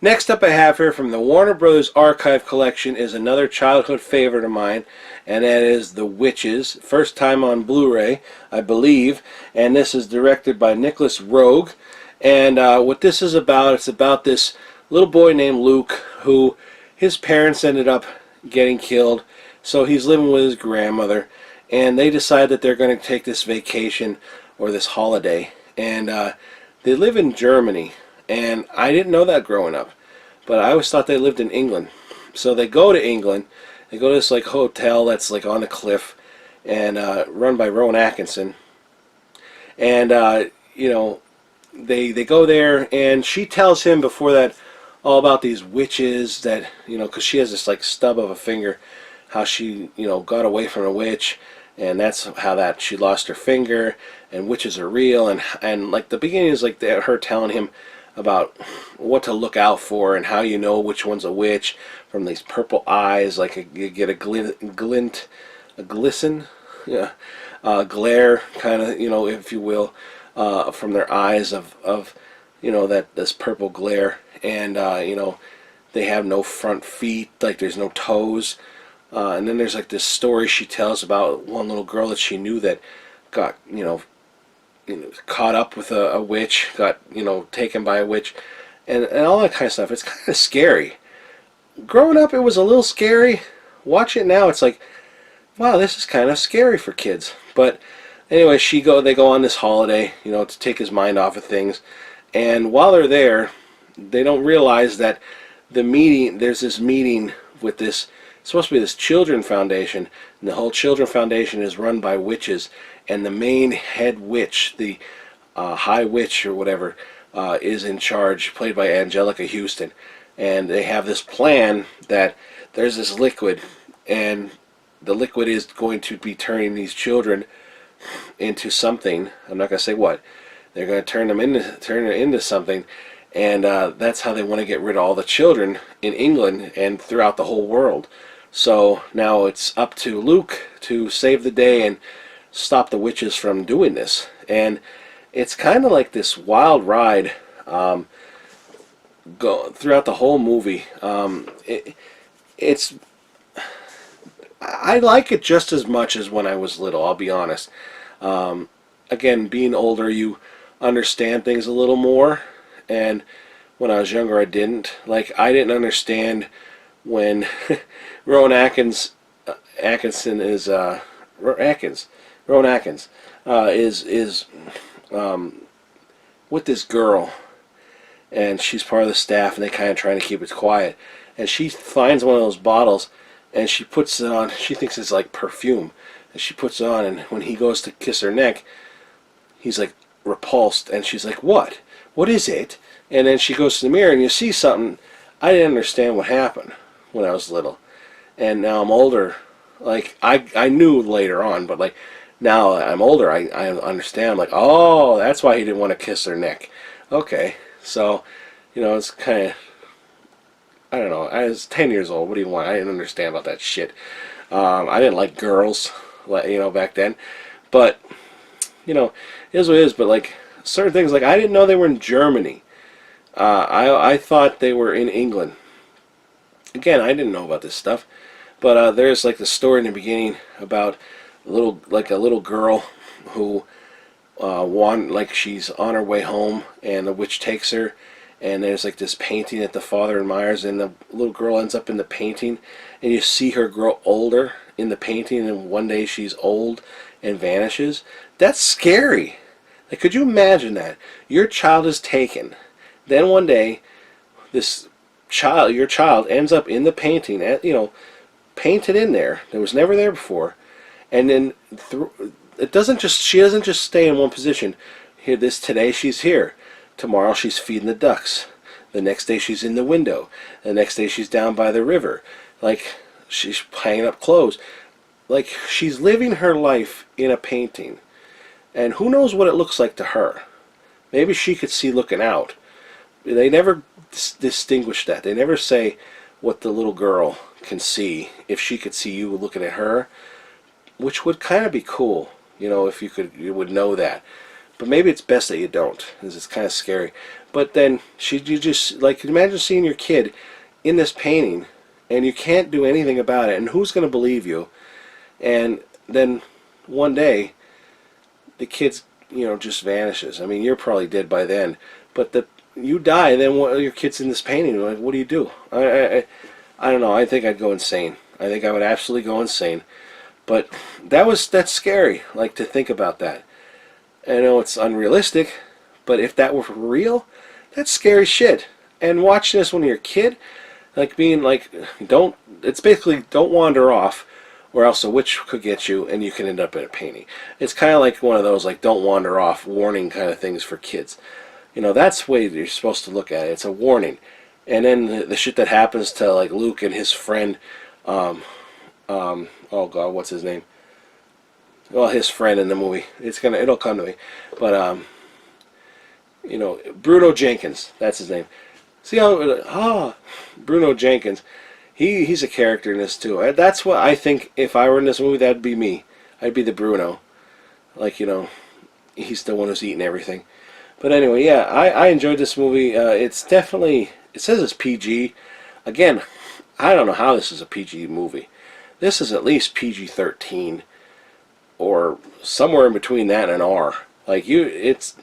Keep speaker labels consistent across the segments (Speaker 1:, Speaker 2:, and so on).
Speaker 1: Next up I have here from the Warner Brothers Archive Collection is another childhood favorite of mine, and that is The Witches. First time on Blu-ray, I believe, and this is directed by Nicolas Roeg. And what this is about, it's about this little boy named Luke who his parents ended up getting killed, so he's living with his grandmother, and they decide that they're going to take this vacation or this holiday, and they live in Germany. And I didn't know that growing up, but I always thought they lived in England. So they go to England. They go to this like hotel that's like on a cliff, and run by Rowan Atkinson. And you know, they go there, and she tells him before that all about these witches that, you know, because she has this like stub of a finger, how she, you know, got away from a witch, and that's how that she lost her finger, and witches are real, and like the beginning is like her telling him about what to look out for and how you know which one's a witch from these purple eyes, like you get a glint, a glisten, yeah, glare, kind of, you know, if you will, from their eyes of you know, that this purple glare, and you know, they have no front feet, like there's no toes, and then there's like this story she tells about one little girl that she knew that got, you know, caught up with a witch, got, you know, taken by a witch, and all that kind of stuff. It's kind of scary. Growing up, it was a little scary. Watch it now, it's like, wow, this is kind of scary for kids. But anyway, they go on this holiday, you know, to take his mind off of things. And while they're there, they don't realize that there's this meeting with this, it's supposed to be this children foundation, and the whole children foundation is run by witches, and the main head witch, the high witch or whatever, is in charge, played by Anjelica Huston. And they have this plan that there's this liquid, and the liquid is going to be turning these children into something. I'm not going to say what. They're going to turn it into something, and that's how they want to get rid of all the children in England and throughout the whole world. So now it's up to Luke to save the day and stop the witches from doing this. And it's kind of like this wild ride throughout the whole movie. It's I like it just as much as when I was little, I'll be honest. Again, being older, you understand things a little more, and when I was younger I didn't. Like, I didn't understand when Rowan Atkinson is Rowan Atkins is with this girl, and she's part of the staff, and they kind of trying to keep it quiet, and she finds one of those bottles, and she puts it on. She thinks it's like perfume, and she puts it on, and when he goes to kiss her neck, he's like repulsed, and she's like, what is it? And then she goes to the mirror, and you see something. I didn't understand what happened when I was little, and now I'm older. Like, I knew later on, but like now I'm older, I understand, like, oh, that's why he didn't want to kiss her neck. Okay, so, you know, it's kind of, I don't know, I was 10 years old, what do you want? I didn't understand about that shit. I didn't like girls, you know, back then, but, you know, it is what it is. But like certain things, like I didn't know they were in Germany. I thought they were in England. Again, I didn't know about this stuff, but there's like the story in the beginning about a little girl who she's on her way home, and the witch takes her, and there's like this painting that the father admires, and the little girl ends up in the painting, and you see her grow older in the painting, and one day she's old and vanishes. That's scary. Like, could you imagine that? Your child is taken, then one day your child ends up in the painting, you know, painted in there. That was never there before, and then she doesn't just stay in one position. Today she's here, tomorrow she's feeding the ducks, the next day she's in the window, the next day she's down by the river, like she's hanging up clothes, like she's living her life in a painting, and who knows what it looks like to her. Maybe she could see looking out. They never distinguish that. They never say what the little girl can see, if she could see you looking at her, which would kind of be cool, you know, if you would know that. But maybe it's best that you don't, because it's kind of scary. But then you just, like, imagine seeing your kid in this painting, and you can't do anything about it, and who's going to believe you? And then one day, the kid's, just vanishes. I mean, you're probably dead by then, but you die, and then your kid's in this painting. Like, what do you do? I don't know. I think I'd go insane. I think I would absolutely go insane. But that's scary, like, to think about that. I know it's unrealistic, but if that were real, that's scary shit. And watching this when you're a kid, like, being like, it's basically don't wander off, or else a witch could get you and you can end up in a painting. It's kind of like one of those, like, don't wander off warning kind of things for kids. That's the way you're supposed to look at it. It's a warning. And then the shit that happens to, like, Luke and his friend, oh god, what's his name? Well, his friend in the movie. It'll come to me. But, Bruno Jenkins, that's his name. See how, Bruno Jenkins, he's a character in this too. That's what I think, if I were in this movie, that'd be me. I'd be the Bruno. Like, he's the one who's eating everything. But anyway, yeah, I enjoyed this movie. It's definitely, it says it's PG. Again, I don't know how this is a PG movie. This is at least PG-13. Or somewhere in between that and an R. Like, it's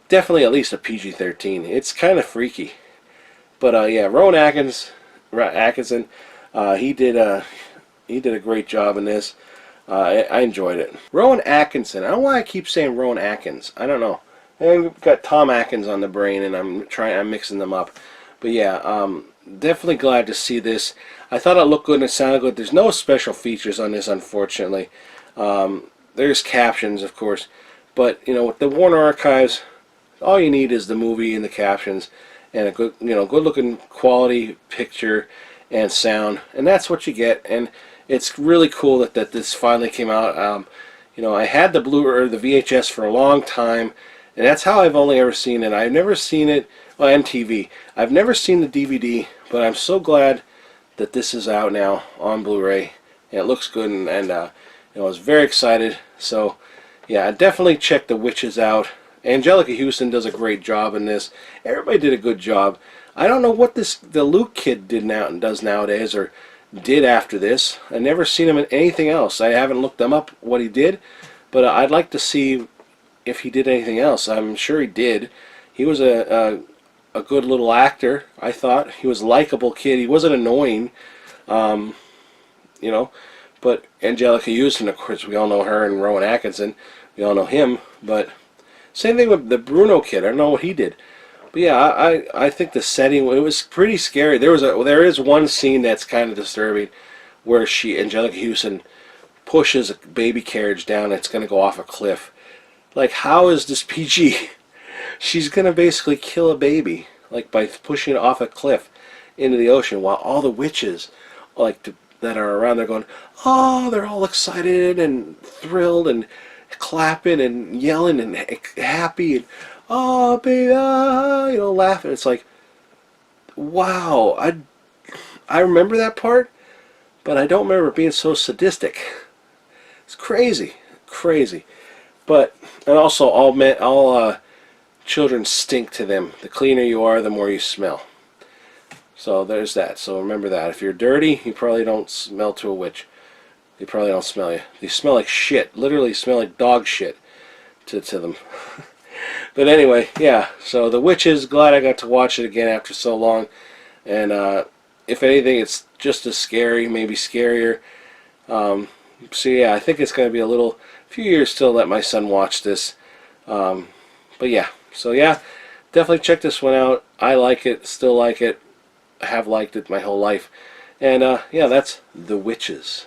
Speaker 1: definitely at least a PG-13. It's kind of freaky. But yeah, Rowan Atkinson, he did a great job in this. I enjoyed it. Rowan Atkinson. I don't know why I keep saying Rowan Atkins. I don't know. I've got Tom Atkins on the brain, and I'm mixing them up. But yeah, definitely glad to see this. I thought it looked good and it sounded good. There's no special features on this, unfortunately. There's captions, of course, but with the Warner Archives, all you need is the movie and the captions, and a good, good-looking quality picture and sound, and that's what you get. And it's really cool that this finally came out. I had the the VHS for a long time, and that's how I've only ever seen it. I've never seen it on MTV. I've never seen the DVD, but I'm so glad that this is out now on Blu-ray, and it looks good, and I was very excited. So yeah, definitely check The Witches out. Anjelica Huston does a great job in this. Everybody did a good job. I don't know what the Luke kid does nowadays, or did after this. I've never seen him in anything else. I haven't looked him up what he did, but I'd like to see if he did anything else. I'm sure he did. He was a good little actor, I thought. He was a likable kid. He wasn't annoying, But Anjelica Huston, of course, we all know her, and Rowan Atkinson, we all know him. But same thing with the Bruno kid. I don't know what he did. But yeah, I think the setting, it was pretty scary. There is one scene that's kind of disturbing, where Anjelica Huston pushes a baby carriage down, and it's going to go off a cliff. Like, how is this PG? She's going to basically kill a baby, like, by pushing it off a cliff into the ocean, while all the witches, like, that are around there going, oh, they're all excited and thrilled and clapping and yelling and happy and, oh, baby, laughing. It's like, wow. I remember that part, but I don't remember it being so sadistic. It's crazy, crazy. But, and also, all children stink to them. The cleaner you are, the more you smell. So there's that. So remember that. If you're dirty, you probably don't smell to a witch. They probably don't smell you. They smell like shit. Literally smell like dog shit to them. But anyway, yeah. So The Witches, glad I got to watch it again after so long. And if anything, it's just as scary, maybe scarier. So yeah, I think it's going to be a few years till let my son watch this. But yeah. So yeah, definitely check this one out. I like it. Still like it. Have liked it my whole life. And yeah, that's The Witches.